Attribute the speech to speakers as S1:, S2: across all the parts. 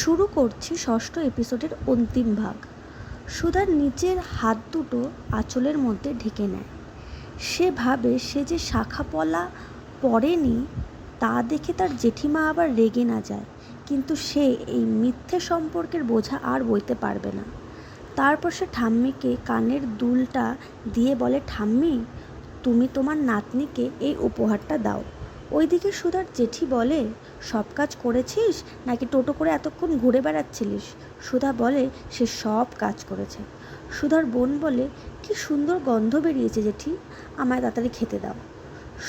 S1: শুরু করছি ষষ্ঠ এপিসোডের অন্তিম ভাগ। সুধার নিচের হাত দুটো আঁচলের মধ্যে ঢেকে নেয়। সে ভাবে সে যে শাখা পলা পরেনি তা দেখে তার জেঠিমা আবার রেগে না যায়, কিন্তু সে এই মিথ্যে সম্পর্কের বোঝা আর বইতে পারবে না। তারপর সে ঠাম্মিকে কানের দুলটা দিয়ে বলে, ঠাম্মি, তুমি তোমার নাতনিকে এই উপহারটা দাও। ওইদিকে সুধার জেঠি বলে, সব কাজ করেছিস নাকি টোটো করে এতক্ষণ ঘুরে বেড়াচ্ছিলিস? সুধা বলে সে সব কাজ করেছে। সুধার বোন বলে, কি সুন্দর গন্ধ বেরিয়েছে জেঠি, আমায় তাড়াতাড়ি খেতে দাও।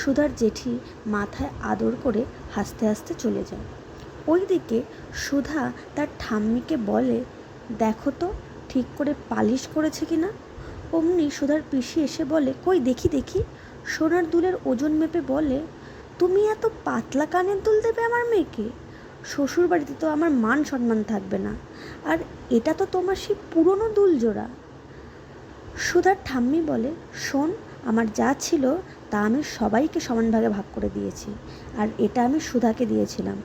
S1: সুধার জেঠি মাথায় আদর করে হাসতে হাসতে চলে যায়। ওইদিকে সুধা তার ঠাম্মিকে বলে, দেখো তো ঠিক করে পালিশ করেছে কিনা। অমনি সুধার পিসি এসে বলে, কই দেখি দেখি। সোনার দুলের ওজন মেপে বলে, তুমি এত পাতলা কানের দুল দেবে আমার মেয়েকে? শ্বশুর বাড়িতে তো আমার মান সম্মান থাকবে না। আর এটা তো তোমার সেই পুরনো দুল জোড়া। সুধার ঠাম্মি বলে, শোন, আমার যা ছিল তা আমি সবাইকে সমান ভাগে ভাগ করে দিয়েছি, আর এটা আমি সুধাকে দিয়েছিলাম,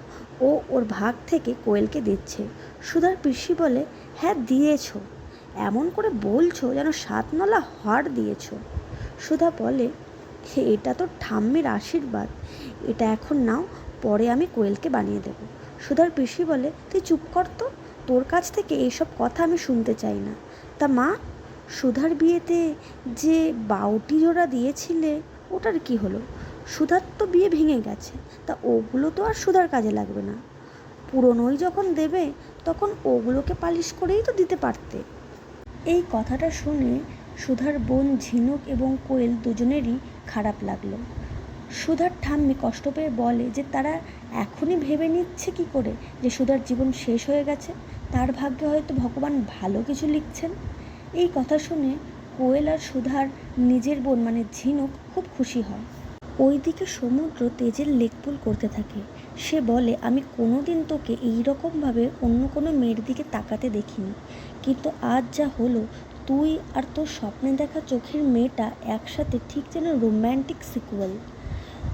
S1: ও ওর ভাগ থেকে কোয়েলকে দিচ্ছে। সুধার পিসি বলে, হ্যাঁ দিয়েছো, এমন করে বলছো যেন 7 নলা হাড় দিয়েছো। সুধা বলে, এটা তো ঠাম্মির আশীর্বাদ, এটা এখন নাও, পরে আমি কোয়েলকে বানিয়ে দেব। সুধার পিসি বলে, তুই চুপ কর তো, তোর কাছ থেকে এইসব কথা আমি শুনতে চাই না। তা মা, সুধার বিয়েতে যে বাউটি জোড়া দিয়েছিলে ওটার কি হলো? সুধার তো বিয়ে ভেঙে গেছে, তা ওগুলো তো আর সুধার কাজে লাগবে না। পুরনোই যখন দেবে তখন ওগুলোকে পালিশ করেই তো দিতে পারতে। এই কথাটা শুনে সুধার বোন ঝিনুক এবং কোয়েল দুজনেরই খারাপ লাগলো। সুধার ঠাম্মি কষ্ট পেয়ে বলে যে তারা এখনই ভেবে নিচ্ছে কি করে যে সুধার জীবন শেষ হয়ে গেছে, তার ভাগ্যে হয়তো ভগবান ভালো কিছু লিখছেন। এই কথা শুনে কোয়েল আর সুধার নিজের বোন মানে ঝিনুক খুব খুশি হয়। ওইদিকে সমুদ্র তেজের লেকপুল করতে থাকে। সে বলে, আমি কোনোদিন তোকে এইরকমভাবে অন্য কোনো মেয়ের দিকে তাকাতে দেখিনি, কিন্তু আজ যা হলো, তুই আর তোর স্বপ্নে দেখা চোখের মেয়েটা একসাথে ঠিক যেন রোম্যান্টিক সিকুয়েল।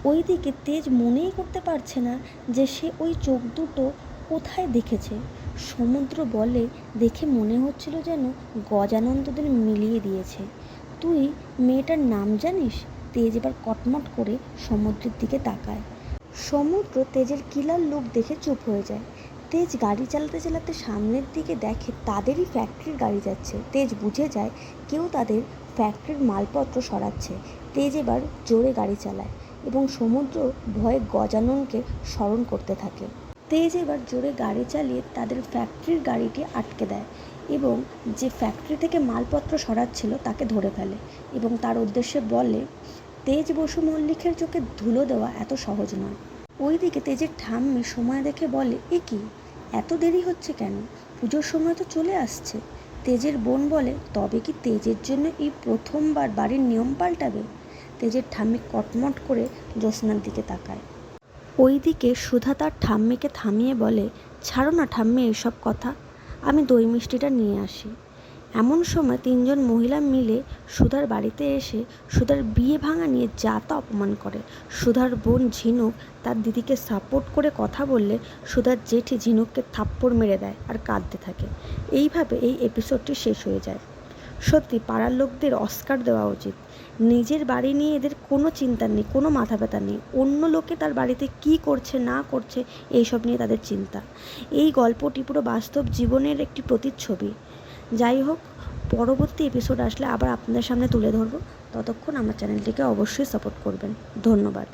S1: ওইদিকে তেজ মনেই করতে পারছে না যে সে ওই চোখ দুটো কোথায় দেখেছে। সমুদ্র বলে, দেখে মনে হচ্ছিল যেন গজানন্দদের মিলিয়ে দিয়েছে। তুই মেয়েটার নাম জানিস? তেজ এবার কটমট করে সমুদ্রের দিকে তাকায়। সমুদ্র তেজের কিলার লুক দেখে চুপ হয়ে যায়। তেজ গাড়ি চালাতে চালাতে সামনের দিকে দেখে তাদেরই ফ্যাক্টরির গাড়ি যাচ্ছে। তেজ বুঝে যায় কেউ তাদের ফ্যাক্টরির মালপত্র সরাচ্ছে। তেজ এবার জোরে গাড়ি চালায় এবং সমুদ্র ভয়ে গজাননকে স্মরণ করতে থাকে। তেজ এবার জোরে গাড়ি চালিয়ে তাদের ফ্যাক্টরির গাড়িটি আটকে দেয় এবং যে ফ্যাক্টরি থেকে মালপত্র সরাচ্ছিল তাকে ধরে ফেলে এবং তার উদ্দেশ্যে বলে, তেজ বসু মল্লিকের চোখে ধুলো দেওয়া এত সহজ নয়। ওইদিকে তেজের ঠাম্মি সময় দেখে বলে, এ কি, এত দেরি হচ্ছে কেন? পুজোর সময় তো চলে আসছে। তেজের বোন বলে, তবে কি তেজের জন্য এই প্রথমবার বাড়ির নিয়ম পাল্টাবে? তেজের ঠাম্মি কটমট করে জ্যোৎস্নার দিকে তাকায়। ওইদিকে সুধা তার ঠাম্মিকে থামিয়ে বলে, ছাড়ো না ঠাম্মি এইসব কথা, আমি দই মিষ্টিটা নিয়ে আসি। এমন সময় 3 জন মহিলা মিলে সুধার বাড়িতে এসে সুধার বিয়ে ভাঙা নিয়ে যা তা অপমান করে। সুধার বোন ঝিনুক তার দিদিকে সাপোর্ট করে কথা বললে সুধার জেঠি ঝিনুককে থাপ্পড় মেরে দেয় আর কাঁদতে থাকে। এইভাবে এই এপিসোডটি শেষ হয়ে যায়। সত্যি পাড়ার লোকদের অস্কার দেওয়া উচিত। নিজের বাড়ি নিয়ে এদের কোনো চিন্তা নেই, কোনো মাথা ব্যথা নেই। অন্য লোকে তার বাড়িতে কি করছে না করছে এইসব নিয়ে তাদের চিন্তা। এই গল্পটি পুরো বাস্তব জীবনের একটি প্রতিচ্ছবি। যাই হোক, পরবর্তী এপিসোড আসলে আবার আপনাদের সামনে তুলে ধরবো। ততক্ষণ আমার চ্যানেলটিকে অবশ্যই সাপোর্ট করবেন। ধন্যবাদ।